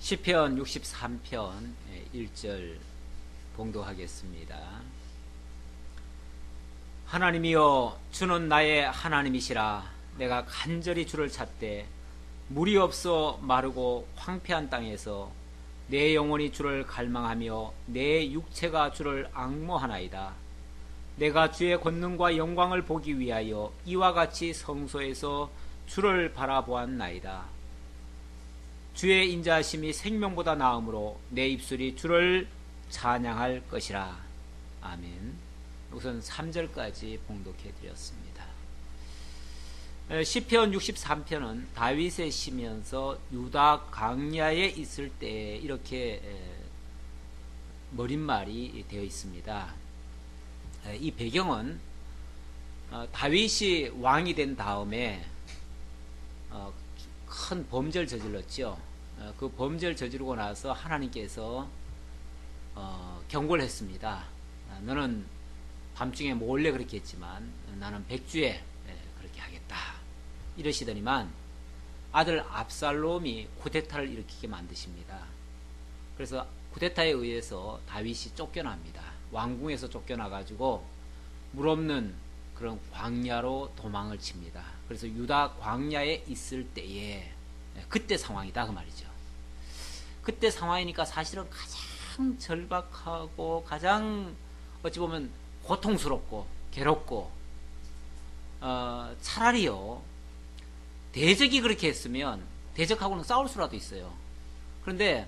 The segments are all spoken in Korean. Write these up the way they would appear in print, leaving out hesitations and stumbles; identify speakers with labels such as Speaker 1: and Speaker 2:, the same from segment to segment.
Speaker 1: 시편 63편 1절 봉독하겠습니다. 하나님이여, 주는 나의 하나님이시라. 내가 간절히 주를 찾되 물이 없어 마르고 황폐한 땅에서 내 영혼이 주를 갈망하며 내 육체가 주를 앙모하나이다. 내가 주의 권능과 영광을 보기 위하여 이와 같이 성소에서 주를 바라보았나이다. 주의 인자하심이 생명보다 나음으로 내 입술이 주를 찬양할 것이라. 아멘. 우선 3절까지 봉독해 드렸습니다. 시편 63편은 다윗의 시면서 유다 광야에 있을 때 이렇게 머릿말이 되어 있습니다. 이 배경은 다윗이 왕이 된 다음에 큰 범죄를 저질렀죠. 그 범죄를 저지르고 나서 하나님께서 경고를 했습니다. 너는 밤중에 몰래 그렇게 했지만 나는 백주에 그렇게 하겠다 이러시더니만 아들 압살롬이 쿠데타를 일으키게 만드십니다. 그래서 쿠데타에 의해서 다윗이 쫓겨납니다. 왕궁에서 쫓겨나가지고 물 없는 그런 광야로 도망을 칩니다. 그래서 유다 광야에 있을 때에 그때 상황이다 그 말이죠. 그때 상황이니까 사실은 가장 절박하고 가장 어찌 보면 고통스럽고 괴롭고 차라리요 대적이 그렇게 했으면 대적하고는 싸울 수라도 있어요. 그런데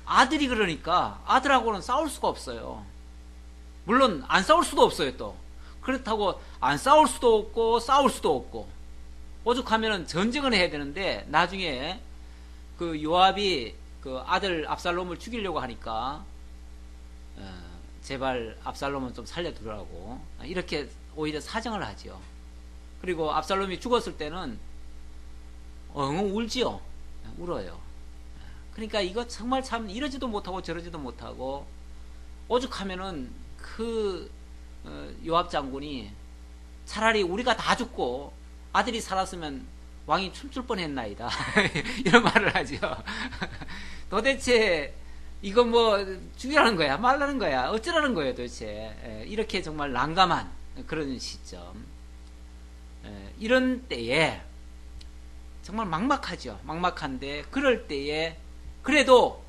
Speaker 1: 아들이 그러니까 아들하고는 싸울 수가 없어요. 물론 안 싸울 수도 없어요. 또 그렇다고 안 싸울 수도 없고 싸울 수도 없고 오죽하면은 전쟁을 해야 되는데 나중에 그 요압이 그 아들 압살롬을 죽이려고 하니까 제발 압살롬은 좀 살려두라고 이렇게 오히려 사정을 하지요. 그리고 압살롬이 죽었을 때는 엉엉 울지요. 울어요. 그러니까 이거 정말 참 이러지도 못하고 저러지도 못하고 오죽하면은 그 요압 장군이 차라리 우리가 다 죽고 아들이 살았으면 왕이 춤출 뻔했나이다 이런 말을 하죠. 도대체 이거 뭐 죽이라는 거야 말라는 거야 어쩌라는 거예요 도대체. 이렇게 정말 난감한 그런 시점, 이런 때에 정말 막막하죠. 막막한데 그럴 때에 그래도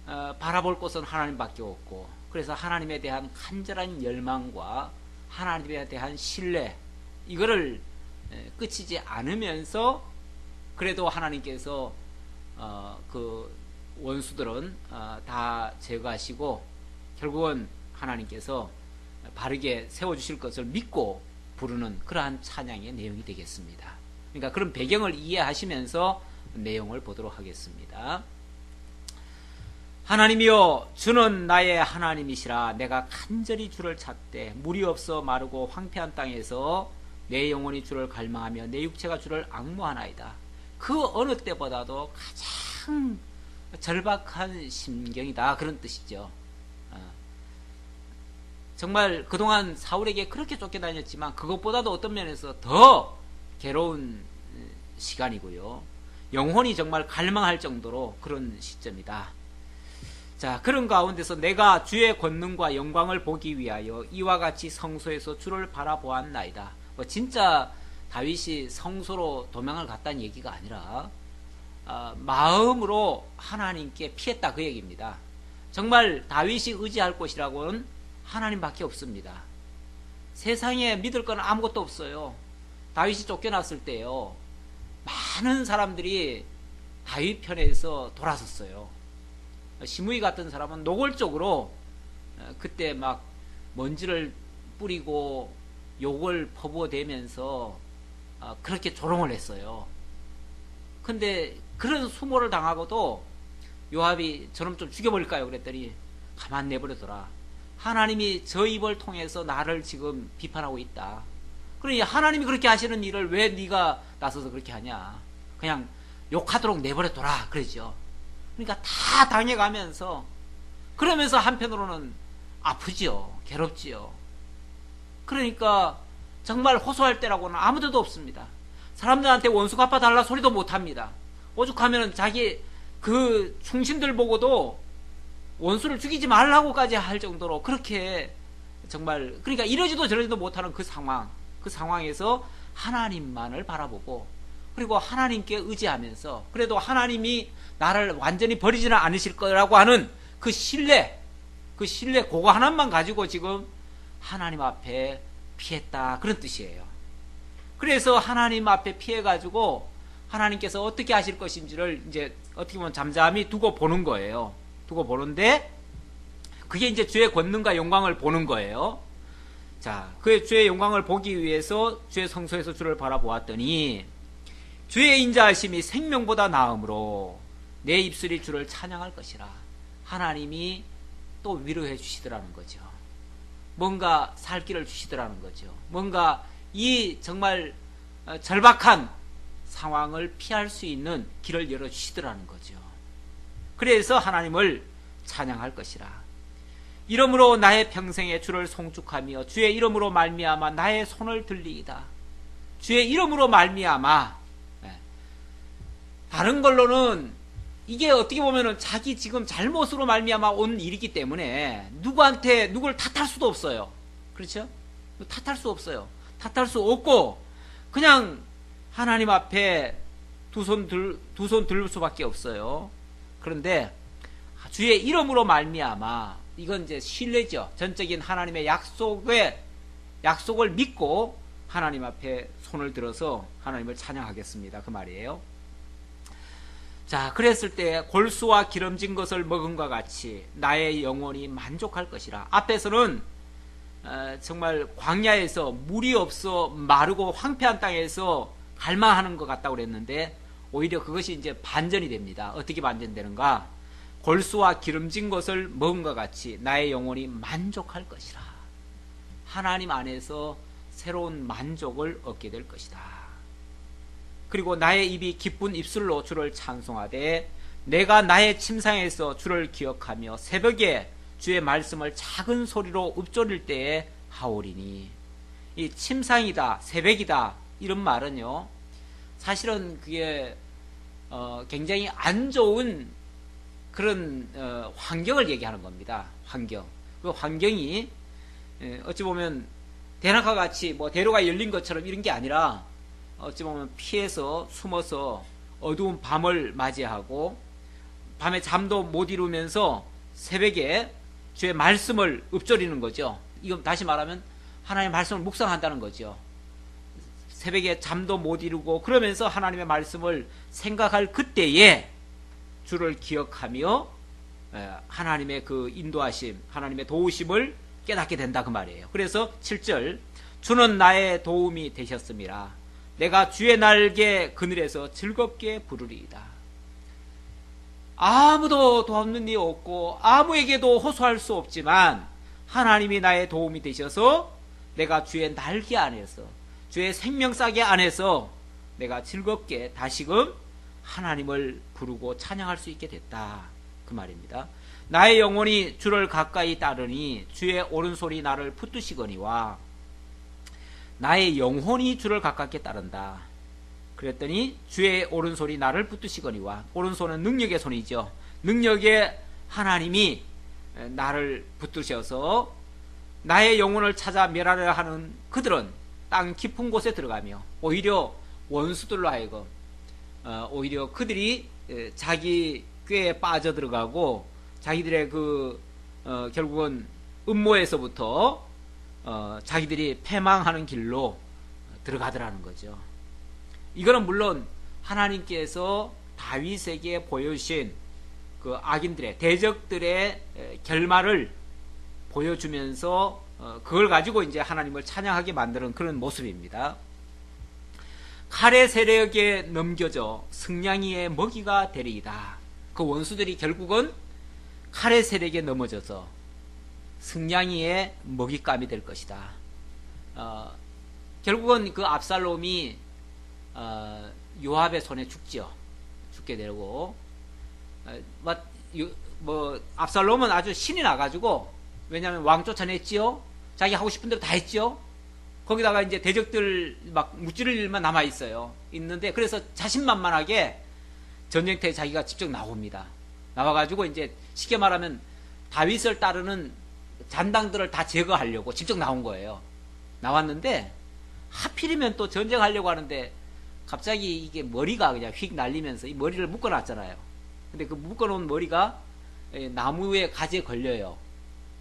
Speaker 1: 바라볼 곳은 하나님밖에 없고, 그래서 하나님에 대한 간절한 열망과 하나님에 대한 신뢰, 이거를 끝이지 않으면서 그래도 하나님께서 그 원수들은 다 제거하시고 결국은 하나님께서 바르게 세워주실 것을 믿고 부르는 그러한 찬양의 내용이 되겠습니다. 그러니까 그런 배경을 이해하시면서 내용을 보도록 하겠습니다. 하나님이여, 주는 나의 하나님이시라. 내가 간절히 주를 찾되 물이 없어 마르고 황폐한 땅에서 내 영혼이 주를 갈망하며 내 육체가 주를 앙모하나이다. 그 어느 때보다도 가장 절박한 심경이다, 그런 뜻이죠. 정말 그동안 사울에게 그렇게 쫓겨다녔지만 그것보다도 어떤 면에서 더 괴로운 시간이고요. 영혼이 정말 갈망할 정도로 그런 시점이다. 자, 그런 가운데서 내가 주의 권능과 영광을 보기 위하여 이와 같이 성소에서 주를 바라보았나이다. 진짜 다윗이 성소로 도망을 갔다는 얘기가 아니라 마음으로 하나님께 피했다, 그 얘기입니다. 정말 다윗이 의지할 곳이라고는 하나님밖에 없습니다. 세상에 믿을 건 아무것도 없어요. 다윗이 쫓겨났을 때요, 많은 사람들이 다윗 편에서 돌아섰어요. 시므이 같은 사람은 노골적으로 그때 막 먼지를 뿌리고 욕을 퍼부어대면서 그렇게 조롱을 했어요. 근데 그런 수모를 당하고도 요압이 저놈 좀 죽여버릴까요? 그랬더니 가만 내버려둬라. 하나님이 저 입을 통해서 나를 지금 비판하고 있다. 그러니 하나님이 그렇게 하시는 일을 왜 네가 나서서 그렇게 하냐. 그냥 욕하도록 내버려둬라 그러죠. 그러니까 다 당해가면서, 그러면서 한편으로는 아프지요. 괴롭지요. 그러니까 정말 호소할 때라고는 아무데도 없습니다. 사람들한테 원수 갚아달라 소리도 못합니다. 오죽하면 자기 그 충신들 보고도 원수를 죽이지 말라고까지 할 정도로 그렇게 정말 그러니까 이러지도 저러지도 못하는 그 상황에서 하나님만을 바라보고 그리고 하나님께 의지하면서 그래도 하나님이 나를 완전히 버리지는 않으실 거라고 하는 그 신뢰 그거 하나만 가지고 지금 하나님 앞에 피했다 그런 뜻이에요. 그래서 하나님 앞에 피해가지고 하나님께서 어떻게 하실 것인지를 이제 어떻게 보면 잠잠히 두고 보는 거예요. 두고 보는데 그게 이제 주의 권능과 영광을 보는 거예요. 자, 그 주의 영광을 보기 위해서 주의 성소에서 주를 바라보았더니 주의 인자하심이 생명보다 나음으로 내 입술이 주를 찬양할 것이라. 하나님이 또 위로해 주시더라는 거죠. 뭔가 살 길을 주시더라는 거죠. 뭔가 이 정말 절박한 상황을 피할 수 있는 길을 열어주시더라는 거죠. 그래서 하나님을 찬양할 것이라. 이러므로 나의 평생에 주를 송축하며 주의 이름으로 말미암아 나의 손을 들리이다. 주의 이름으로 말미암아. 다른 걸로는 이게 어떻게 보면은 자기 지금 잘못으로 말미암아 온 일이기 때문에 누구를 탓할 수도 없어요. 그렇죠? 탓할 수 없어요. 탓할 수 없고 그냥 하나님 앞에 두 손 들 수밖에 없어요. 그런데 주의 이름으로 말미암아 이건 이제 신뢰죠. 전적인 하나님의 약속을 믿고 하나님 앞에 손을 들어서 하나님을 찬양하겠습니다. 그 말이에요. 자, 그랬을 때 골수와 기름진 것을 먹음과 같이 나의 영혼이 만족할 것이라. 앞에서는 정말 광야에서 물이 없어 마르고 황폐한 땅에서 갈망하는 것 같다고 그랬는데 오히려 그것이 이제 반전이 됩니다. 어떻게 반전되는가? 골수와 기름진 것을 먹음과 같이 나의 영혼이 만족할 것이라. 하나님 안에서 새로운 만족을 얻게 될 것이다. 그리고 나의 입이 기쁜 입술로 주를 찬송하되 내가 나의 침상에서 주를 기억하며 새벽에 주의 말씀을 작은 소리로 읊조릴 때에 하오리니. 이 침상이다, 새벽이다 이런 말은요 사실은 그게 굉장히 안 좋은 그런 환경을 얘기하는 겁니다. 환경. 그 환경이 어찌 보면 대낮과 같이 뭐 대로가 열린 것처럼 이런 게 아니라 어찌 보면 피해서 숨어서 어두운 밤을 맞이하고 밤에 잠도 못 이루면서 새벽에 주의 말씀을 읊조리는 거죠. 이건 다시 말하면 하나님의 말씀을 묵상한다는 거죠. 새벽에 잠도 못 이루고 그러면서 하나님의 말씀을 생각할 그때에 주를 기억하며 하나님의 그 인도하심, 하나님의 도우심을 깨닫게 된다 그 말이에요. 그래서 7절 주는 나의 도움이 되셨음이라. 내가 주의 날개 그늘에서 즐겁게 부르리이다. 아무도 도움는 이 없고 아무에게도 호소할 수 없지만 하나님이 나의 도움이 되셔서 내가 주의 날개 안에서 주의 생명싸개 안에서 내가 즐겁게 다시금 하나님을 부르고 찬양할 수 있게 됐다 그 말입니다. 나의 영혼이 주를 가까이 따르니 주의 오른손이 나를 붙드시거니와. 나의 영혼이 주를 가깝게 따른다. 그랬더니 주의 오른손이 나를 붙드시거니와. 오른손은 능력의 손이죠. 능력의 하나님이 나를 붙드셔서 나의 영혼을 찾아 멸하려 하는 그들은 땅 깊은 곳에 들어가며 오히려 원수들로 하여금 오히려 그들이 자기 꾀에 빠져들어가고 자기들의 결국은 음모에서부터 자기들이 패망하는 길로 들어가더라는 거죠. 이거는 물론 하나님께서 다윗에게 보여주신 그 악인들의 대적들의 결말을 보여주면서 그걸 가지고 이제 하나님을 찬양하게 만드는 그런 모습입니다. 칼의 세력에 넘겨져 승냥이의 먹이가 되리이다. 그 원수들이 결국은 칼의 세력에 넘어져서 승냥이의 먹잇감이 될 것이다. 결국은 그 압살롬이 요압의 손에 죽게 되고 압살롬은 아주 신이 나가지고 왜냐하면 왕 쫓아냈지요. 자기 하고 싶은 대로 다 했지요. 거기다가 이제 대적들 막 무찌를 일만 남아 있어요. 있는데 그래서 자신만만하게 전쟁터에 자기가 직접 나옵니다. 나와가지고 이제 쉽게 말하면 다윗을 따르는 잔당들을 다 제거하려고 직접 나온 거예요. 나왔는데 하필이면 또 전쟁하려고 하는데 갑자기 이게 머리가 그냥 휙 날리면서 이 머리를 묶어놨잖아요. 근데 그 묶어놓은 머리가 나무의 가지에 걸려요.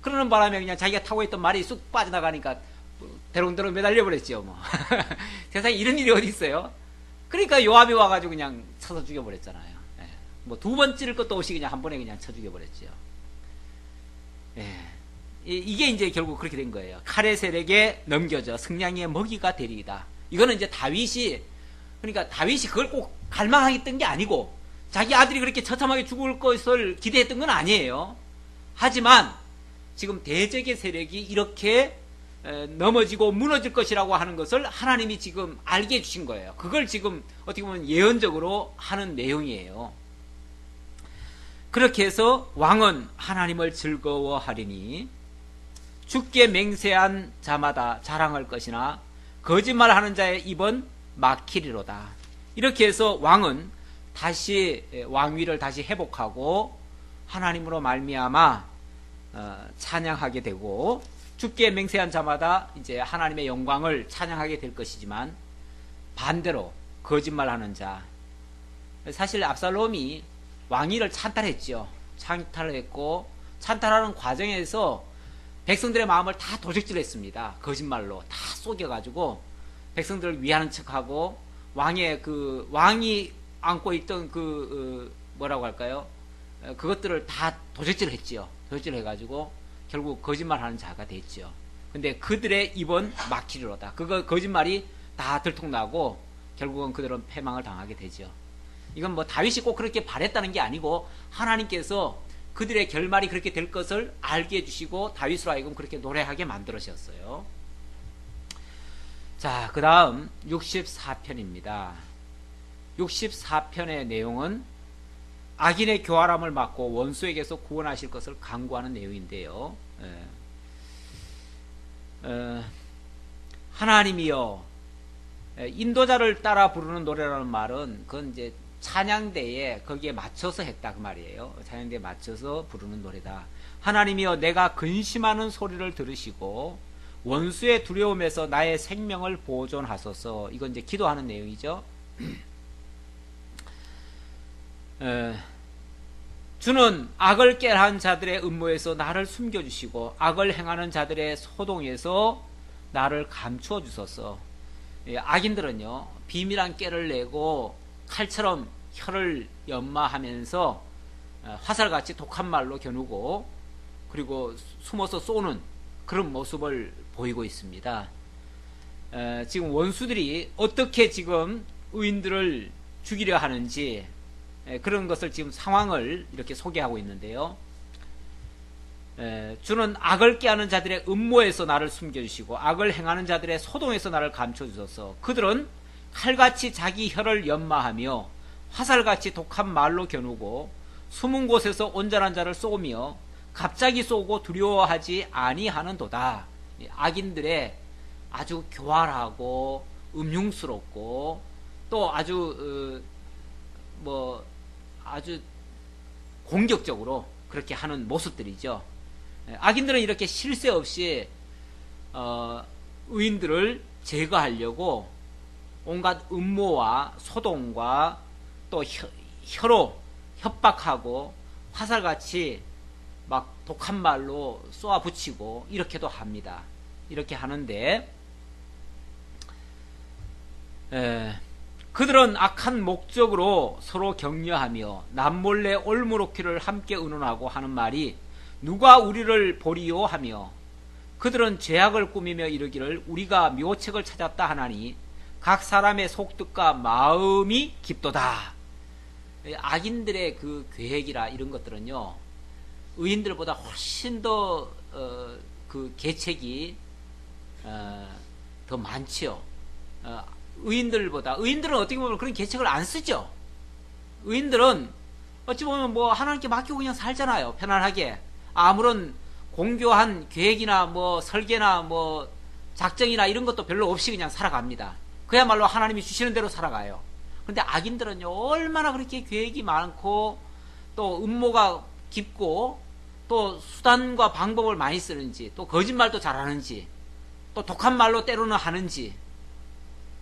Speaker 1: 그러는 바람에 그냥 자기가 타고 있던 말이 쑥 빠져나가니까 대롱대롱 매달려 버렸죠. 뭐 세상에 이런 일이 어디 있어요? 그러니까 요압이 와가지고 그냥 쳐서 죽여버렸잖아요. 뭐 두 번 찌를 것도 없이 그냥 한 번에 그냥 쳐 죽여버렸죠. 이게 이제 결국 그렇게 된 거예요. 칼의 세력에 넘겨져 승냥이의 먹이가 되리이다. 이거는 이제 다윗이, 그러니까 다윗이 그걸 꼭 갈망하겠던 게 아니고 자기 아들이 그렇게 처참하게 죽을 것을 기대했던 건 아니에요. 하지만 지금 대적의 세력이 이렇게 넘어지고 무너질 것이라고 하는 것을 하나님이 지금 알게 해주신 거예요. 그걸 지금 어떻게 보면 예언적으로 하는 내용이에요. 그렇게 해서 왕은 하나님을 즐거워하리니 주께 맹세한 자마다 자랑할 것이나 거짓말하는 자의 입은 막히리로다. 이렇게 해서 왕은 다시 왕위를 다시 회복하고 하나님으로 말미암아 찬양하게 되고 주께 맹세한 자마다 이제 하나님의 영광을 찬양하게 될 것이지만 반대로 거짓말하는 자, 사실 압살롬이 왕위를 찬탈했죠. 찬탈했고 찬탈하는 과정에서 백성들의 마음을 다 도적질했습니다. 거짓말로 다 속여가지고 백성들을 위하는 척하고 왕이 안고 있던 뭐라고 할까요? 그것들을 다 도적질했지요. 도적질해가지고 결국 거짓말하는 자가 됐죠. 근데 그들의 입은 막히리로다. 그거 거짓말이 다 들통나고 결국은 그들은 패망을 당하게 되죠. 이건 뭐 다윗이 꼭 그렇게 바랬다는 게 아니고 하나님께서 그들의 결말이 그렇게 될 것을 알게 해주시고 다윗으로 하여금 그렇게 노래하게 만들으셨어요. 자, 그 다음 64편입니다. 64편의 내용은 악인의 교활함을 막고 원수에게서 구원하실 것을 강구하는 내용인데요. 하나님이여, 인도자를 따라 부르는 노래라는 말은 그건 이제 찬양대에 거기에 맞춰서 했다 그 말이에요. 찬양대에 맞춰서 부르는 노래다. 하나님이여, 내가 근심하는 소리를 들으시고 원수의 두려움에서 나의 생명을 보존하소서. 이건 이제 기도하는 내용이죠. 주는 악을 꾀한 자들의 음모에서 나를 숨겨주시고 악을 행하는 자들의 소동에서 나를 감추어 주소서. 악인들은요, 비밀한 꾀를 내고 칼처럼 혀를 연마하면서 화살같이 독한 말로 겨누고 그리고 숨어서 쏘는 그런 모습을 보이고 있습니다. 지금 원수들이 어떻게 지금 의인들을 죽이려 하는지 그런 것을 지금 상황을 이렇게 소개하고 있는데요. 주는 악을 꾀하는 자들의 음모에서 나를 숨겨주시고 악을 행하는 자들의 소동에서 나를 감춰주소서. 그들은 칼같이 자기 혀를 연마하며 화살같이 독한 말로 겨누고 숨은 곳에서 온전한 자를 쏘며 갑자기 쏘고 두려워하지 아니하는도다. 악인들의 아주 교활하고 음흉스럽고 또 아주 아주 공격적으로 그렇게 하는 모습들이죠. 악인들은 이렇게 쉴 새 없이 의인들을 제거하려고 온갖 음모와 소동과 또 혀로 협박하고 화살같이 막 독한 말로 쏘아붙이고 이렇게도 합니다. 이렇게 하는데 그들은 악한 목적으로 서로 격려하며 남몰래 올무놓기를 함께 의논하고 하는 말이 누가 우리를 보리요 하며 그들은 죄악을 꾸미며 이르기를 우리가 묘책을 찾았다 하나니 각 사람의 속뜻과 마음이 깊도다. 악인들의 그 계획이라 이런 것들은요, 의인들보다 훨씬 더 그 계책이 더 많지요. 의인들은 어떻게 보면 그런 계책을 안 쓰죠. 의인들은 어찌 보면 뭐 하나님께 맡기고 그냥 살잖아요. 편안하게. 아무런 공교한 계획이나 뭐 설계나 뭐 작정이나 이런 것도 별로 없이 그냥 살아갑니다. 그야말로 하나님이 주시는 대로 살아가요. 근데 악인들은요, 얼마나 그렇게 계획이 많고, 또 음모가 깊고, 또 수단과 방법을 많이 쓰는지, 또 거짓말도 잘하는지, 또 독한 말로 때로는 하는지,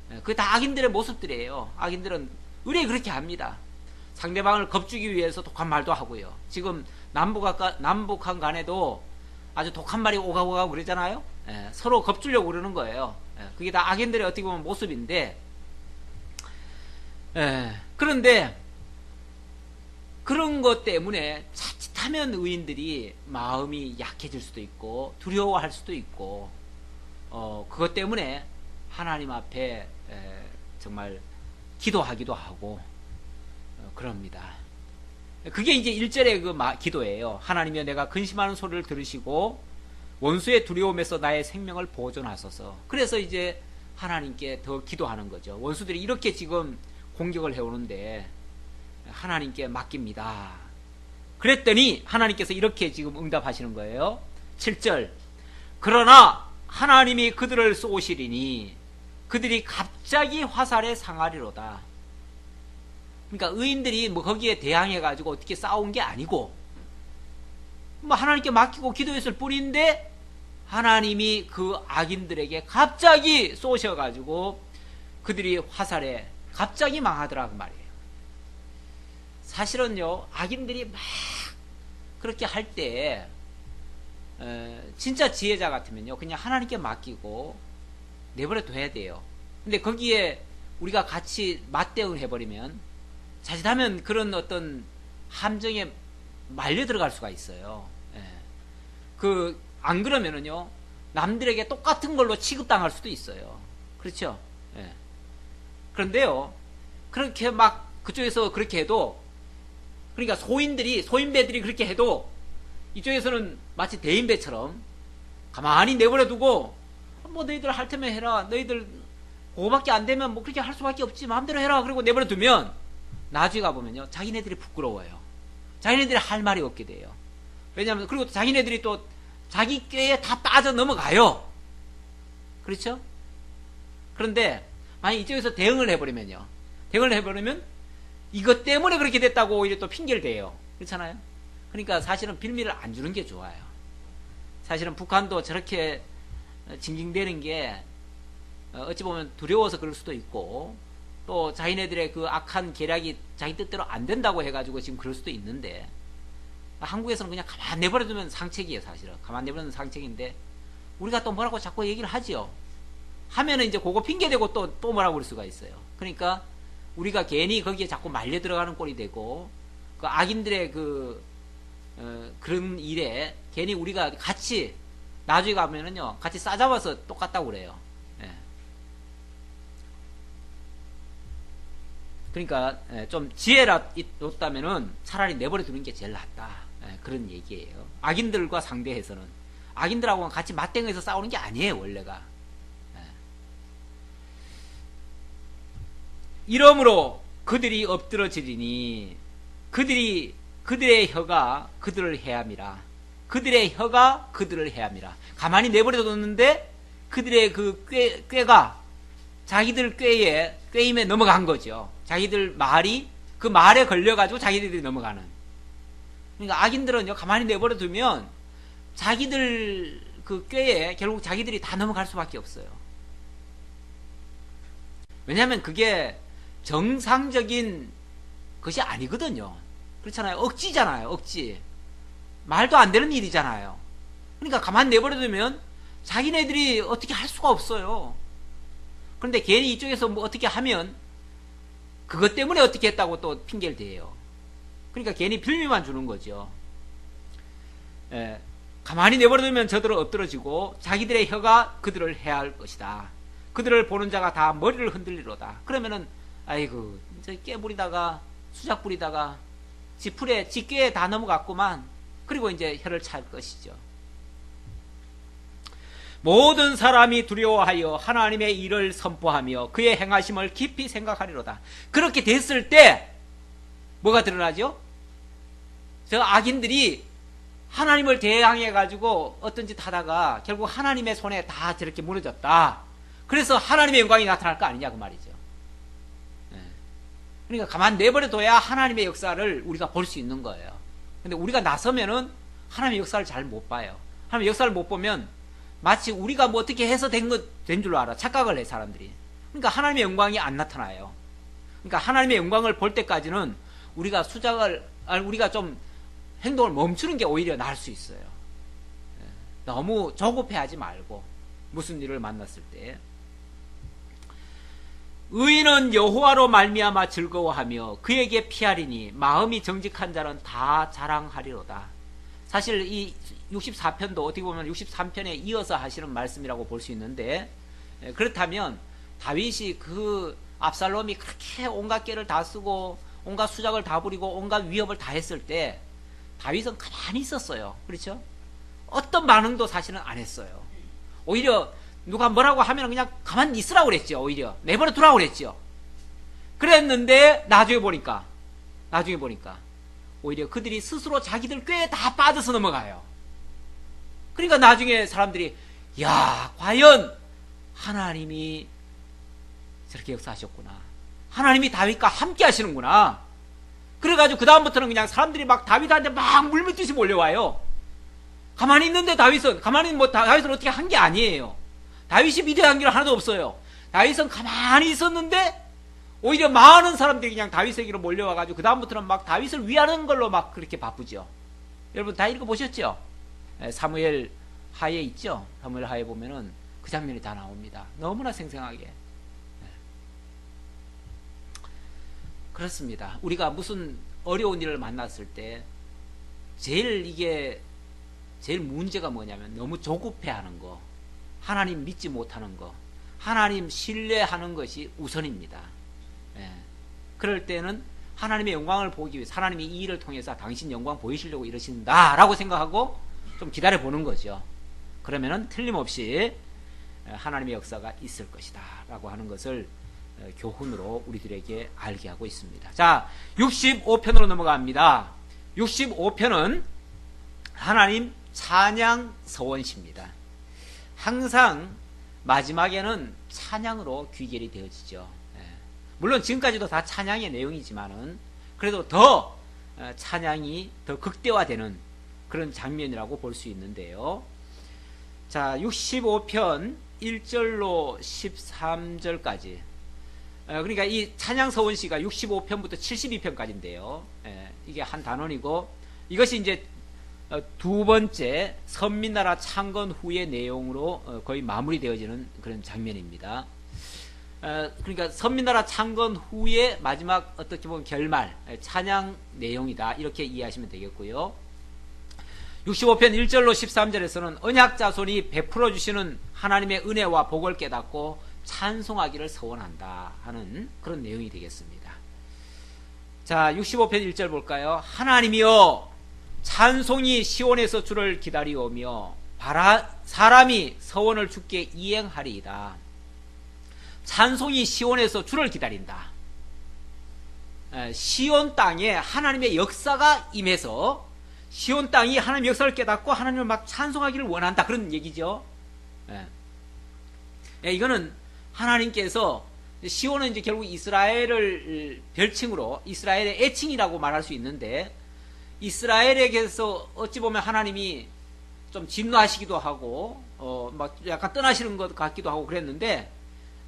Speaker 1: 그게 다 악인들의 모습들이에요. 악인들은 의뢰 그렇게 합니다. 상대방을 겁주기 위해서 독한 말도 하고요. 지금 남북한 간에도 아주 독한 말이 오가오가 그러잖아요. 서로 겁주려고 그러는 거예요. 그게 다 악인들의 어떻게 보면 모습인데, 그런데 그런 것 때문에 자칫하면 의인들이 마음이 약해질 수도 있고 두려워할 수도 있고, 그것 때문에 하나님 앞에 정말 기도하기도 하고 그럽니다. 그게 이제 1절의 그 기도예요. 하나님이여, 내가 근심하는 소리를 들으시고 원수의 두려움에서 나의 생명을 보존하소서. 그래서 이제 하나님께 더 기도하는 거죠. 원수들이 이렇게 지금 공격을 해오는데 하나님께 맡깁니다. 그랬더니 하나님께서 이렇게 지금 응답하시는 거예요. 7절, 그러나 하나님이 그들을 쏘시리니 그들이 갑자기 화살에 상하리로다. 그러니까 의인들이 뭐 거기에 대항해 가지고 어떻게 싸운 게 아니고, 뭐 하나님께 맡기고 기도했을 뿐인데 하나님이 그 악인들에게 갑자기 쏘셔 가지고 그들이 화살에 갑자기 망하더라 그 말이에요. 사실은요, 악인들이 막 그렇게 할 때 진짜 지혜자 같으면요, 그냥 하나님께 맡기고 내버려 둬야 돼요. 근데 거기에 우리가 같이 맞대응을 해버리면 자칫하면 그런 어떤 함정에 말려 들어갈 수가 있어요. 안 그러면은요, 남들에게 똑같은 걸로 취급당할 수도 있어요. 그렇죠? 그런데요, 그렇게 막 그쪽에서 그렇게 해도, 그러니까 소인배들이 그렇게 해도 이쪽에서는 마치 대인배처럼 가만히 내버려 두고, 뭐 너희들 할 테면 해라, 너희들 그거밖에 안 되면 뭐 그렇게 할 수밖에 없지, 마음대로 해라, 그리고 내버려 두면 나중에 가보면요, 자기네들이 부끄러워요. 자기네들이 할 말이 없게 돼요. 왜냐하면, 그리고 자기네들이 또 자기 꾀에 다 빠져 넘어가요. 그렇죠? 그런데 만약 이쪽에서 대응을 해버리면요, 대응을 해버리면 이것 때문에 그렇게 됐다고 오히려 또 핑계를 대요. 그렇잖아요? 그러니까 사실은 빌미를 안 주는 게 좋아요. 사실은 북한도 저렇게 징징대는 게 어찌 보면 두려워서 그럴 수도 있고, 또 자기네들의 그 악한 계략이 자기 뜻대로 안 된다고 해가지고 지금 그럴 수도 있는데, 한국에서는 그냥 가만 내버려두면 상책이에요. 사실은 가만 내버려두면 상책인데, 우리가 또 뭐라고 자꾸 얘기를 하지요. 하면은 이제 그거 핑계대고 또 뭐라고 그럴 수가 있어요. 그러니까 우리가 괜히 거기에 자꾸 말려 들어가는 꼴이 되고, 그 악인들의 그런 일에 괜히 우리가 같이 나중에 가면은요, 같이 싸잡아서 똑같다고 그래요. 그러니까 좀 지혜라 있다면은 차라리 내버려 두는 게 제일 낫다, 그런 얘기예요. 악인들과 상대해서는, 악인들하고 같이 맞대응해서 싸우는 게 아니에요 원래가. 이러므로 그들이 엎드러지리니 그들의 혀가 그들을 해함이라. 그들의 혀가 그들을 해함이라. 가만히 내버려 뒀는데 그들의 그 꾀가 자기들 꾀임에 넘어간 거죠. 자기들 말이 그 말에 걸려가지고 자기들이 넘어가는. 그러니까 악인들은요, 가만히 내버려 두면 자기들 그 꾀에 결국 자기들이 다 넘어갈 수밖에 없어요. 왜냐하면 그게 정상적인 것이 아니거든요. 그렇잖아요. 억지잖아요. 억지. 말도 안 되는 일이잖아요. 그러니까 가만히 내버려 두면 자기네들이 어떻게 할 수가 없어요. 그런데 괜히 이쪽에서 뭐 어떻게 하면 그것 때문에 어떻게 했다고 또 핑계를 대요. 그러니까 괜히 빌미만 주는 거죠. 가만히 내버려두면 저들은 엎드러지고 자기들의 혀가 그들을 해야 할 것이다. 그들을 보는 자가 다 머리를 흔들리로다. 그러면은 아이고, 저 깨부리다가 수작 부리다가 지풀에 지꾀에 다 넘어갔구만. 그리고 이제 혀를 찰 것이죠. 모든 사람이 두려워하여 하나님의 일을 선포하며 그의 행하심을 깊이 생각하리로다. 그렇게 됐을 때 뭐가 드러나죠? 저 악인들이 하나님을 대항해 가지고 어떤 짓 하다가 결국 하나님의 손에 다 저렇게 무너졌다. 그래서 하나님의 영광이 나타날 거 아니냐 그 말이죠. 그러니까 가만 내버려둬야 하나님의 역사를 우리가 볼 수 있는 거예요. 근데 우리가 나서면은 하나님의 역사를 잘 못 봐요. 하나님의 역사를 못 보면 마치 우리가 뭐 어떻게 해서 된 줄로 알아. 착각을 해, 사람들이. 그러니까 하나님의 영광이 안 나타나요. 그러니까 하나님의 영광을 볼 때까지는 우리가 좀 행동을 멈추는 게 오히려 나을 수 있어요. 너무 조급해하지 말고, 무슨 일을 만났을 때. 의인은 여호와로 말미암아 즐거워하며 그에게 피하리니 마음이 정직한 자는 다 자랑하리로다. 사실 이 64편도 어떻게 보면 63편에 이어서 하시는 말씀이라고 볼 수 있는데, 그렇다면 다윗이 그 압살롬이 그렇게 온갖 깨를 다 쓰고 온갖 수작을 다 부리고 온갖 위협을 다 했을 때 다윗은 가만히 있었어요. 그렇죠? 어떤 반응도 사실은 안 했어요. 오히려 누가 뭐라고 하면 그냥 가만히 있으라고 그랬죠. 오히려 내버려 두라고 그랬죠. 그랬는데 나중에 보니까 오히려 그들이 스스로 자기들 꾀에 다 빠져서 넘어가요. 그러니까 나중에 사람들이, 야, 과연 하나님이 저렇게 역사하셨구나. 하나님이 다윗과 함께 하시는구나. 그래가지고 그 다음부터는 그냥 사람들이 막 다윗한테 막 물밀듯이 몰려와요. 가만히 있는데 다윗은 어떻게 한 게 아니에요. 다윗이 위대한 게 하나도 없어요. 다윗은 가만히 있었는데 오히려 많은 사람들이 그냥 다윗에게로 몰려와가지고 그 다음부터는 막 다윗을 위하는 걸로 막 그렇게 바쁘죠. 여러분 다 읽어보셨죠? 사무엘 하에 있죠? 사무엘 하에 보면은 그 장면이 다 나옵니다. 너무나 생생하게. 그렇습니다. 우리가 무슨 어려운 일을 만났을 때 제일 문제가 뭐냐면 너무 조급해하는 거, 하나님 믿지 못하는 거, 하나님 신뢰하는 것이 우선입니다. 그럴 때는 하나님의 영광을 보기 위해서 하나님이 이 일을 통해서 당신 영광 보이시려고 이러신다라고 생각하고 좀 기다려보는 거죠. 그러면은 틀림없이 하나님의 역사가 있을 것이다 라고 하는 것을 교훈으로 우리들에게 알게 하고 있습니다. 자, 65편으로 넘어갑니다. 65편은 하나님 찬양 서원시입니다. 항상 마지막에는 찬양으로 귀결이 되어지죠. 물론 지금까지도 다 찬양의 내용이지만은 그래도 더 찬양이 더 극대화되는 그런 장면이라고 볼 수 있는데요. 자, 65편 1절로 13절까지. 그러니까 이 찬양 서원시가 65편부터 72편까지인데요. 이게 한 단원이고, 이것이 이제 두 번째 선민나라 창건 후의 내용으로 거의 마무리되어지는 그런 장면입니다. 그러니까 선민나라 창건 후의 마지막 어떻게 보면 결말, 찬양 내용이다 이렇게 이해하시면 되겠고요. 65편 1절로 13절에서는 언약 자손이 베풀어 주시는 하나님의 은혜와 복을 깨닫고 찬송하기를 서원한다 하는 그런 내용이 되겠습니다. 자, 65편 1절 볼까요? 하나님이여 찬송이 시온에서 주를 기다리오며 사람이 서원을 주께 이행하리이다. 찬송이 시온에서 주를 기다린다. 시온 땅에 하나님의 역사가 임해서 시온 땅이 하나님의 역사를 깨닫고 하나님을 막 찬송하기를 원한다 그런 얘기죠. 이거는 하나님께서 시온은 이제 결국 이스라엘을 별칭으로 이스라엘의 애칭이라고 말할 수 있는데, 이스라엘에게서 어찌 보면 하나님이 좀 진노하시기도 하고 막 약간 떠나시는 것 같기도 하고 그랬는데,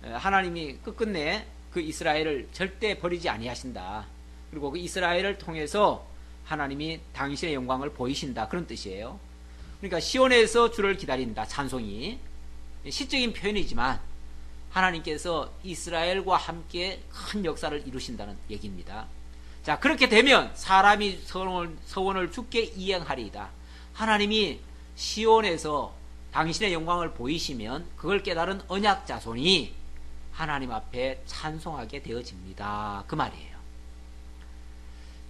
Speaker 1: 하나님이 끝끝내 그 이스라엘을 절대 버리지 아니하신다. 그리고 그 이스라엘을 통해서 하나님이 당신의 영광을 보이신다 그런 뜻이에요. 그러니까 시온에서 주를 기다린다. 찬송이 시적인 표현이지만 하나님께서 이스라엘과 함께 큰 역사를 이루신다는 얘기입니다. 자, 그렇게 되면 사람이 서원을 주께 이행하리이다. 하나님이 시온에서 당신의 영광을 보이시면 그걸 깨달은 언약 자손이 하나님 앞에 찬송하게 되어집니다. 그 말이에요.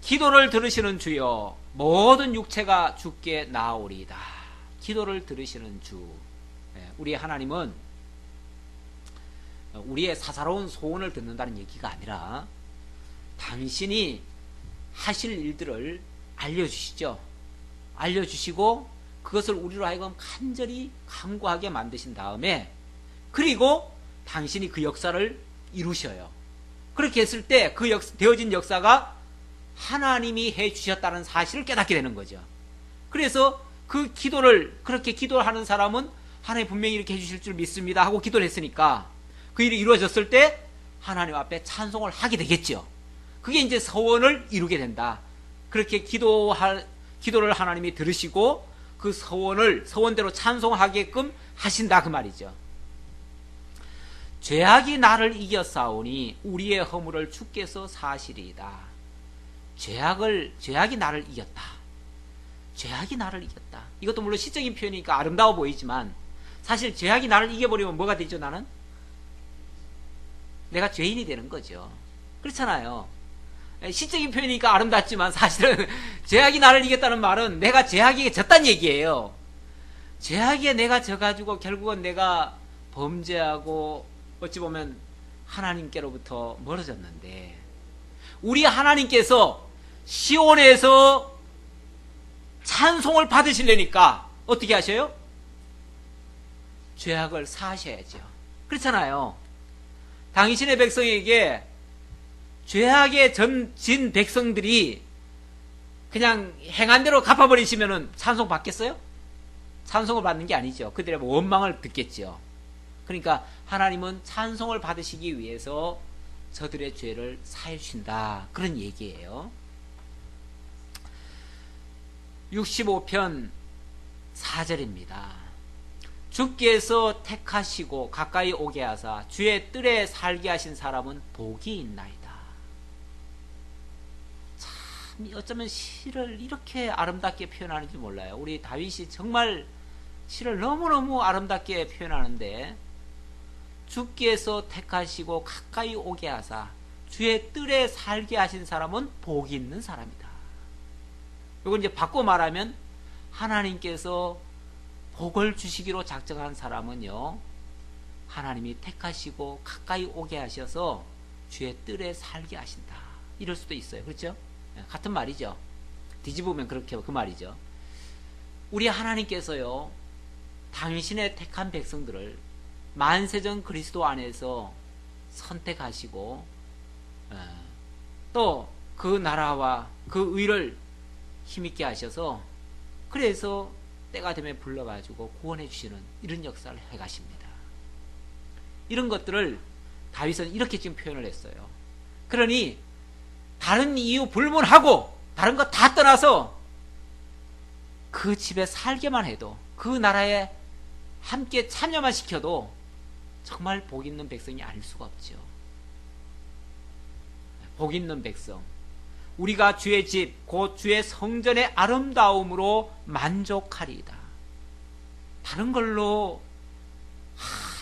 Speaker 1: 기도를 들으시는 주여 모든 육체가 주께 나아오리이다. 기도를 들으시는 주. 우리 하나님은 우리의 사사로운 소원을 듣는다는 얘기가 아니라 당신이 하실 일들을 알려주시죠. 알려주시고 그것을 우리로 하여금 간절히 간구하게 만드신 다음에, 그리고 당신이 그 역사를 이루셔요. 그렇게 했을 때 그 되어진 역사가 하나님이 해 주셨다는 사실을 깨닫게 되는 거죠. 그래서 그 기도를, 그렇게 기도하는 사람은 하나님 분명히 이렇게 해주실 줄 믿습니다 하고 기도를 했으니까 그 일이 이루어졌을 때 하나님 앞에 찬송을 하게 되겠죠. 그게 이제 서원을 이루게 된다. 그렇게 기도를 하나님이 들으시고 그 서원대로 찬송하게끔 하신다, 그 말이죠. 죄악이 나를 이겼사오니 우리의 허물을 주께서 사시리이다. 죄악이 나를 이겼다. 죄악이 나를 이겼다. 이것도 물론 시적인 표현이니까 아름다워 보이지만 사실 죄악이 나를 이겨버리면 뭐가 되죠? 나는 내가 죄인이 되는 거죠. 그렇잖아요. 시적인 표현이니까 아름답지만 사실은 죄악이 나를 이겼다는 말은 내가 죄악에게 졌다는 얘기예요. 죄악에 내가 져가지고 결국은 내가 범죄하고 어찌 보면 하나님께로부터 멀어졌는데, 우리 하나님께서 시온에서 찬송을 받으시려니까 어떻게 하셔요? 죄악을 사하셔야죠. 그렇잖아요. 당신의 백성에게 죄악에 진 백성들이 그냥 행한 대로 갚아버리시면은 찬송 받겠어요? 찬송을 받는 게 아니죠. 그들의 원망을 듣겠죠. 그러니까 하나님은 찬송을 받으시기 위해서 저들의 죄를 사해 주신다, 그런 얘기예요. 65편 4절입니다. 주께서 택하시고 가까이 오게 하사 주의 뜰에 살게 하신 사람은 복이 있나이다. 참 어쩌면 시를 이렇게 아름답게 표현하는지 몰라요. 우리 다윗이 정말 시를 너무너무 아름답게 표현하는데, 주께서 택하시고 가까이 오게 하사 주의 뜰에 살게 하신 사람은 복이 있는 사람이다. 이건 이제 바꿔 말하면 하나님께서 복을 주시기로 작정한 사람은요, 하나님이 택하시고 가까이 오게 하셔서 주의 뜰에 살게 하신다, 이럴 수도 있어요. 그렇죠? 같은 말이죠. 뒤집으면 그렇게 그 말이죠. 우리 하나님께서요, 당신의 택한 백성들을 만세전 그리스도 안에서 선택하시고 또 그 나라와 그 의를 힘있게 하셔서 그래서 때가 되면 불러가지고 구원해 주시는 이런 역사를 해가십니다. 이런 것들을 다윗은 이렇게 지금 표현을 했어요. 그러니 다른 이유 불문하고 다른 거 다 떠나서 그 집에 살게만 해도, 그 나라에 함께 참여만 시켜도 정말 복 있는 백성이 아닐 수가 없죠. 복 있는 백성, 우리가 주의 집 곧 주의 성전의 아름다움으로 만족하리이다. 다른 걸로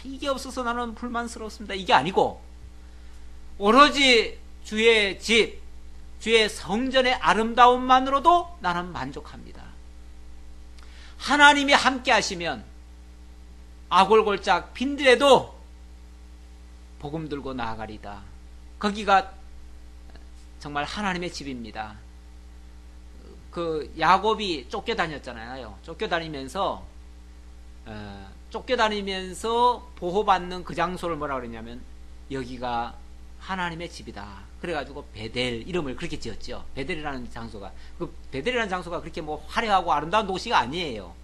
Speaker 1: 이게 없어서 나는 불만스럽습니다, 이게 아니고 오로지 주의 집, 주의 성전의 아름다움만으로도 나는 만족합니다. 하나님이 함께 하시면 아골골짝 빈들에도 복음 들고 나아가리다. 거기가 정말 하나님의 집입니다. 그 야곱이 쫓겨다녔잖아요. 쫓겨다니면서 보호받는 그 장소를 뭐라 그러냐면 여기가 하나님의 집이다. 그래가지고 베델 이름을 그렇게 지었죠. 베델이라는 장소가, 그 베델이라는 장소가 그렇게 뭐 화려하고 아름다운 도시가 아니에요.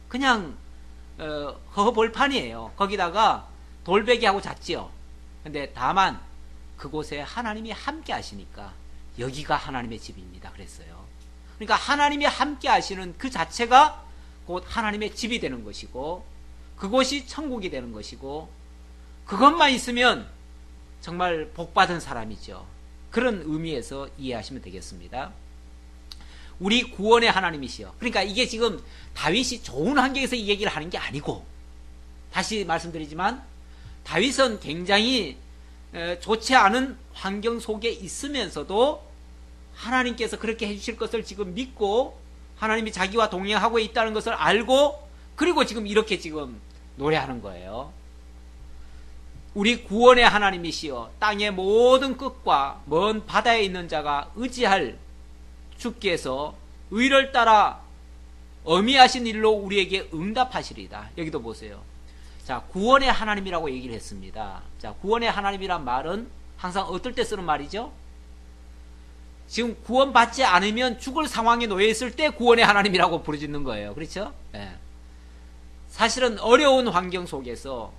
Speaker 1: 그냥 허허벌판이에요. 거기다가 돌베개하고 잤지요. 근데 다만 그곳에 하나님이 함께 하시니까 여기가 하나님의 집입니다, 그랬어요. 그러니까 하나님이 함께 하시는 그 자체가 곧 하나님의 집이 되는 것이고, 그곳이 천국이 되는 것이고, 그것만 있으면 정말 복받은 사람이죠. 그런 의미에서 이해하시면 되겠습니다. 우리 구원의 하나님이시여. 그러니까 이게 지금 다윗이 좋은 환경에서 이 얘기를 하는 게 아니고, 다시 말씀드리지만 다윗은 굉장히 좋지 않은 환경 속에 있으면서도 하나님께서 그렇게 해주실 것을 지금 믿고 하나님이 자기와 동행하고 있다는 것을 알고, 그리고 지금 이렇게 지금 노래하는 거예요. 우리 구원의 하나님이시여, 땅의 모든 끝과 먼 바다에 있는 자가 의지할 주께서 의를 따라 어미하신 일로 우리에게 응답하시리이다. 여기도 보세요. 자, 구원의 하나님이라고 얘기를 했습니다. 자, 구원의 하나님이란 말은 항상 어떨 때 쓰는 말이죠? 지금 구원받지 않으면 죽을 상황에 놓여 있을 때 구원의 하나님이라고 부르짖는 거예요. 그렇죠? 예. 사실은 어려운 환경 속에서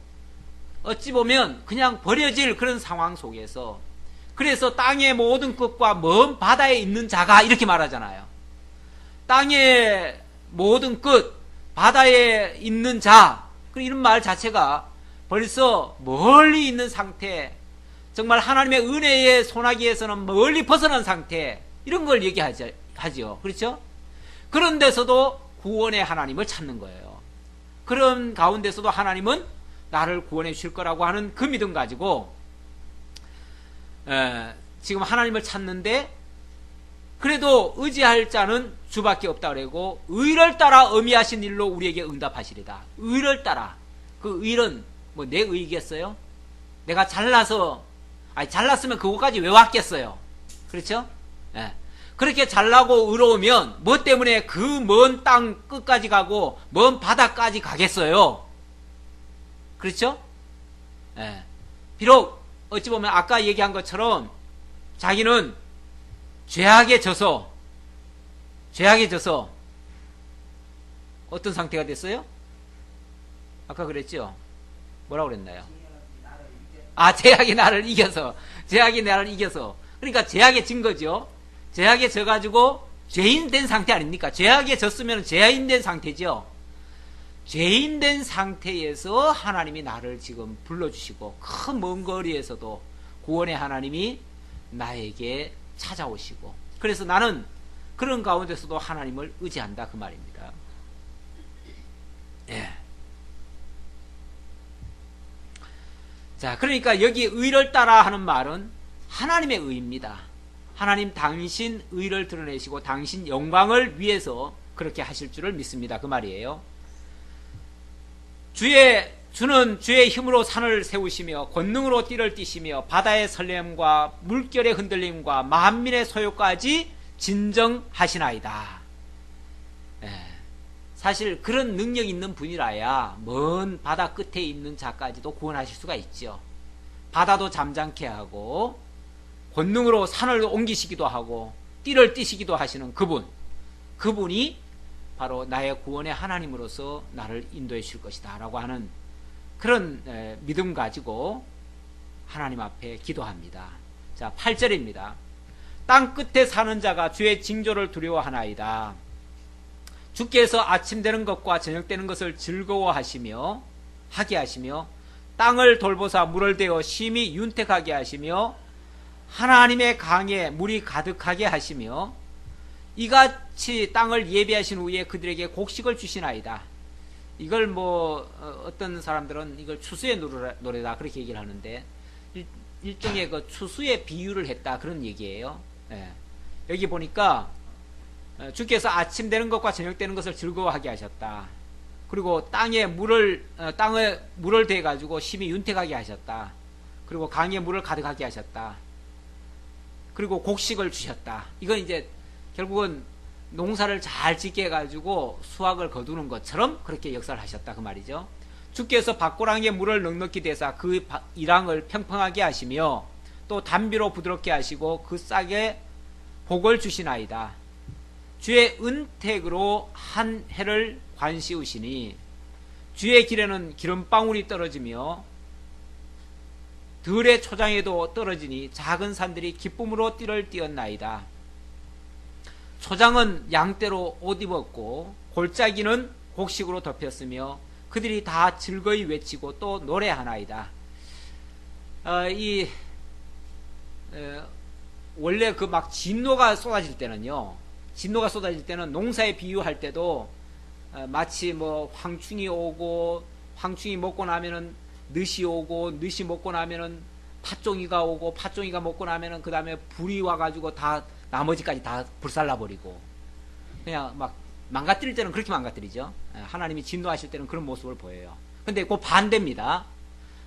Speaker 1: 어찌 보면 그냥 버려질 그런 상황 속에서 그래서 땅의 모든 끝과 먼 바다에 있는 자가 이렇게 말하잖아요. 땅의 모든 끝, 바다에 있는 자, 이런 말 자체가 벌써 멀리 있는 상태, 정말 하나님의 은혜의 소나기에서는 멀리 벗어난 상태, 이런 걸 얘기하죠. 그렇죠? 그런 데서도 구원의 하나님을 찾는 거예요. 그런 가운데서도 하나님은 나를 구원해 주실 거라고 하는 그 믿음 가지고 지금 하나님을 찾는데 그래도 의지할 자는 주밖에 없다 그러고 의를 따라 어미하신 일로 우리에게 응답하시리다. 의를 따라. 그 의는 뭐 내 의겠어요? 내가 잘났으면 그곳까지 왜 왔겠어요? 그렇죠? 예. 그렇게 잘나고 의로우면 뭐 때문에 그 먼 땅 끝까지 가고 먼 바다까지 가겠어요? 그렇죠? 예. 비록 어찌 보면 아까 얘기한 것처럼 자기는 죄악에 져서 어떤 상태가 됐어요? 아까 그랬죠? 뭐라고 그랬나요? 죄악이 나를 이겨서. 그러니까 죄악에 진 거죠. 죄악에 져가지고 죄인 된 상태 아닙니까? 죄악에 졌으면 죄인 된 상태죠. 죄인 된 상태에서 하나님이 나를 지금 불러주시고 큰 먼 거리에서도 구원의 하나님이 나에게 찾아오시고 그래서 나는 그런 가운데서도 하나님을 의지한다 그 말입니다. 예. 자, 그러니까 여기 의를 따라 하는 말은 하나님의 의입니다. 하나님 당신 의를 드러내시고 당신 영광을 위해서 그렇게 하실 줄을 믿습니다. 그 말이에요. 주는 주의 힘으로 산을 세우시며 권능으로 띠를 띠시며 바다의 설렘과 물결의 흔들림과 만민의 소요까지 진정하시나이다. 사실 그런 능력 있는 분이라야 먼 바다 끝에 있는 자까지도 구원하실 수가 있죠. 바다도 잠잠케 하고 권능으로 산을 옮기시기도 하고 띠를 띠시기도 하시는 그분이 바로 나의 구원의 하나님으로서 나를 인도해 주실 것이다 라고 하는 그런 믿음 가지고 하나님 앞에 기도합니다. 자, 8절입니다. 땅 끝에 사는 자가 주의 징조를 두려워하나이다. 주께서 아침 되는 것과 저녁 되는 것을 즐거워하시며 하게 하시며 땅을 돌보사 물을 대어 심히 윤택하게 하시며 하나님의 강에 물이 가득하게 하시며 이같이 땅을 예비하신 후에 그들에게 곡식을 주시나이다. 이걸 어떤 사람들은 이걸 추수의 노래다 그렇게 얘기를 하는데 일종의 그 추수의 비유를 했다 그런 얘기예요. 예. 여기 보니까 주께서 아침 되는 것과 저녁 되는 것을 즐거워하게 하셨다. 그리고 땅에 물을 대 가지고 심히 윤택하게 하셨다. 그리고 강에 물을 가득하게 하셨다. 그리고 곡식을 주셨다. 이건 이제 결국은 농사를 잘 짓게 해가지고 수확을 거두는 것처럼 그렇게 역사를 하셨다 그 말이죠. 주께서 밭고랑에 물을 넉넉히 대사 그 이랑을 평평하게 하시며 또 담비로 부드럽게 하시고 그 싹에 복을 주시나이다. 주의 은택으로 한 해를 관시우시니 주의 길에는 기름방울이 떨어지며 들의 초장에도 떨어지니 작은 산들이 기쁨으로 띠를 띄었나이다. 초장은 양떼로 옷 입었고 골짜기는 곡식으로 덮였으며 그들이 다 즐거이 외치고 또 노래하나이다. 원래 그 막 진노가 쏟아질 때는 농사에 비유할 때도 마치 황충이 오고 황충이 먹고 나면은 늦이 오고 늦이 먹고 나면은 팥종이가 오고 팥종이가 먹고 나면은 그 다음에 불이 와가지고 다 나머지까지 다 불살라버리고 그냥 막 망가뜨릴 때는 그렇게 망가뜨리죠. 하나님이 진노하실 때는 그런 모습을 보여요. 근데 그 반대입니다.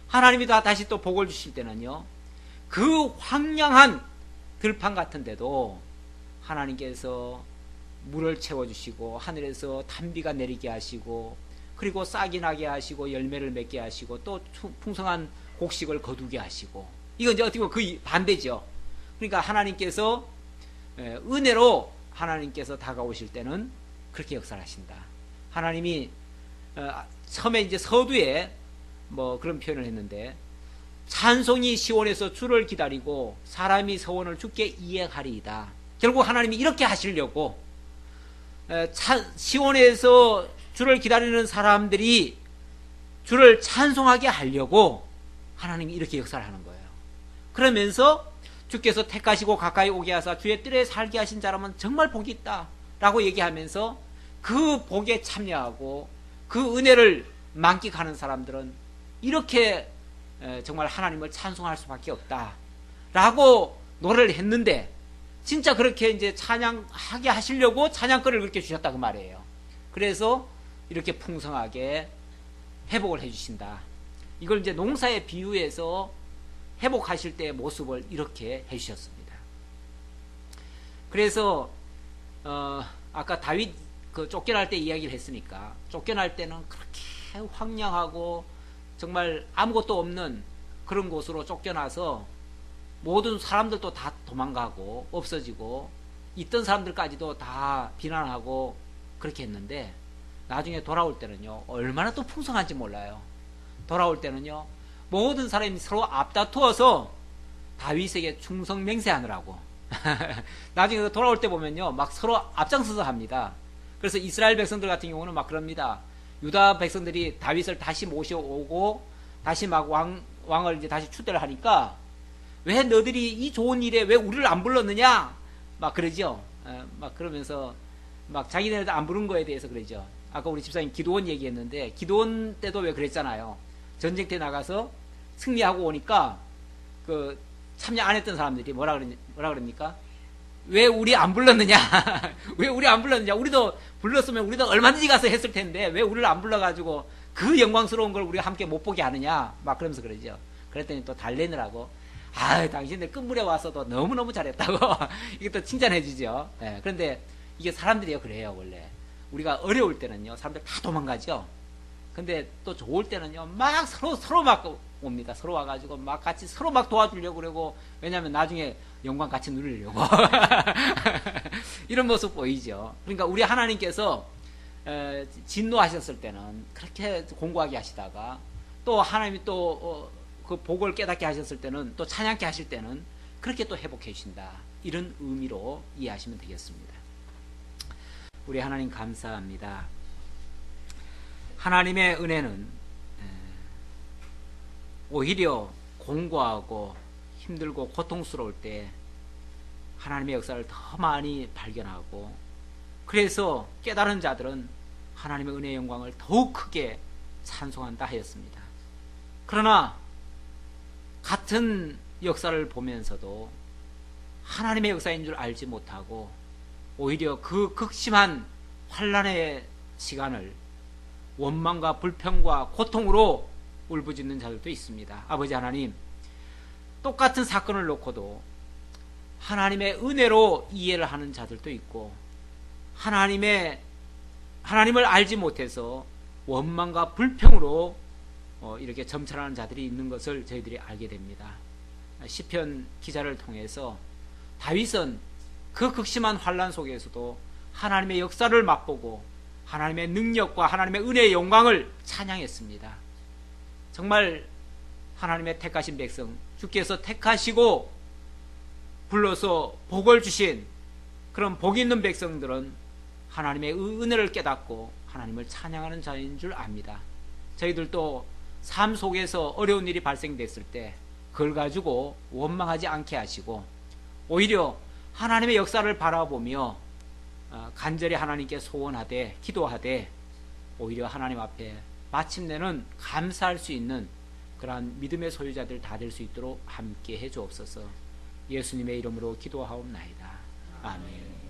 Speaker 1: 하나님이 다시 또 복을 주실 때는요, 그 황량한 들판 같은데도 하나님께서 물을 채워주시고 하늘에서 단비가 내리게 하시고 그리고 싹이 나게 하시고 열매를 맺게 하시고 또 풍성한 곡식을 거두게 하시고 이건 이제 어떻게 보면 그 반대죠. 그러니까 하나님께서 은혜로 하나님께서 다가오실 때는 그렇게 역사를 하신다. 하나님이 처음에 이제 서두에 뭐 그런 표현을 했는데, 찬송이 시온에서 주를 기다리고 사람이 서원을 주께 이행하리이다. 결국 하나님이 이렇게 하시려고 시온에서 주를 기다리는 사람들이 주를 찬송하게 하려고 하나님이 이렇게 역사를 하는 거예요. 그러면서 주께서 택하시고 가까이 오게 하사 주의 뜰에 살게 하신 자라면 정말 복이 있다 라고 얘기하면서 그 복에 참여하고 그 은혜를 만끽하는 사람들은 이렇게 정말 하나님을 찬송할 수밖에 없다 라고 노래를 했는데, 진짜 그렇게 이제 찬양하게 하시려고 찬양거리를 그렇게 주셨다 그 말이에요. 그래서 이렇게 풍성하게 회복을 해주신다. 이걸 이제 농사에 비유해서 회복하실 때의 모습을 이렇게 해주셨습니다. 그래서 아까 다윗 그 쫓겨날 때 이야기를 했으니까, 쫓겨날 때는 그렇게 황량하고 정말 아무것도 없는 그런 곳으로 쫓겨나서 모든 사람들도 다 도망가고 없어지고 있던 사람들까지도 다 비난하고 그렇게 했는데, 나중에 돌아올 때는요 얼마나 또 풍성한지 몰라요. 돌아올 때는요 모든 사람이 서로 앞다투어서 다윗에게 충성 맹세하느라고 나중에 돌아올 때 보면요 막 서로 앞장서서 합니다. 그래서 이스라엘 백성들 같은 경우는 막 그럽니다. 유다 백성들이 다윗을 다시 모셔오고 다시 막 왕을 이제 다시 추대를 하니까, 왜 너들이 이 좋은 일에 왜 우리를 안 불렀느냐 막 그러죠. 막 그러면서 막 자기네들 안 부른 거에 대해서 그러죠. 아까 우리 집사님 기드온 얘기했는데, 기드온 때도 왜 그랬잖아요. 전쟁터에 나가서 승리하고 오니까 그 참여 안 했던 사람들이 뭐라 그럽니까? 왜 우리 안 불렀느냐? 왜 우리 안 불렀느냐? 우리도 불렀으면 우리도 얼마든지 가서 했을 텐데 왜 우리를 안 불러가지고 그 영광스러운 걸 우리가 함께 못 보게 하느냐? 막 그러면서 그러죠. 그랬더니 또 달래느라고, 당신들 끝물에 와서도 너무너무 잘했다고 이게 또 칭찬해 주죠. 네, 그런데 이게 사람들이요 그래요. 원래 우리가 어려울 때는요 사람들 다 도망가죠. 근데 또 좋을 때는요 막 서로 막 옵니다. 서로 와가지고 막 같이 서로 막 도와주려고 그러고, 왜냐하면 나중에 영광 같이 누리려고 이런 모습 보이죠. 그러니까 우리 하나님께서 진노하셨을 때는 그렇게 공고하게 하시다가, 또 하나님이 또 그 복을 깨닫게 하셨을 때는, 또 찬양케 하실 때는 그렇게 또 회복해 주신다. 이런 의미로 이해하시면 되겠습니다. 우리 하나님 감사합니다. 하나님의 은혜는 오히려 공고하고 힘들고 고통스러울 때 하나님의 역사를 더 많이 발견하고, 그래서 깨달은 자들은 하나님의 은혜의 영광을 더욱 크게 찬송한다 하였습니다. 그러나 같은 역사를 보면서도 하나님의 역사인 줄 알지 못하고 오히려 그 극심한 환난의 시간을 원망과 불평과 고통으로 울부짖는 자들도 있습니다. 아버지 하나님, 똑같은 사건을 놓고도 하나님의 은혜로 이해를 하는 자들도 있고, 하나님을 알지 못해서 원망과 불평으로 이렇게 점철하는 자들이 있는 것을 저희들이 알게 됩니다. 시편 기자를 통해서 다윗은 그 극심한 환난 속에서도 하나님의 역사를 맛보고 하나님의 능력과 하나님의 은혜의 영광을 찬양했습니다. 정말 하나님의 택하신 백성, 주께서 택하시고 불러서 복을 주신 그런 복 있는 백성들은 하나님의 은혜를 깨닫고 하나님을 찬양하는 자인 줄 압니다. 저희들도 삶 속에서 어려운 일이 발생됐을 때 그걸 가지고 원망하지 않게 하시고, 오히려 하나님의 역사를 바라보며 간절히 하나님께 소원하되 기도하되 오히려 하나님 앞에 마침내는 감사할 수 있는 그러한 믿음의 소유자들 다 될 수 있도록 함께 해 주옵소서. 예수님의 이름으로 기도하옵나이다. 아멘.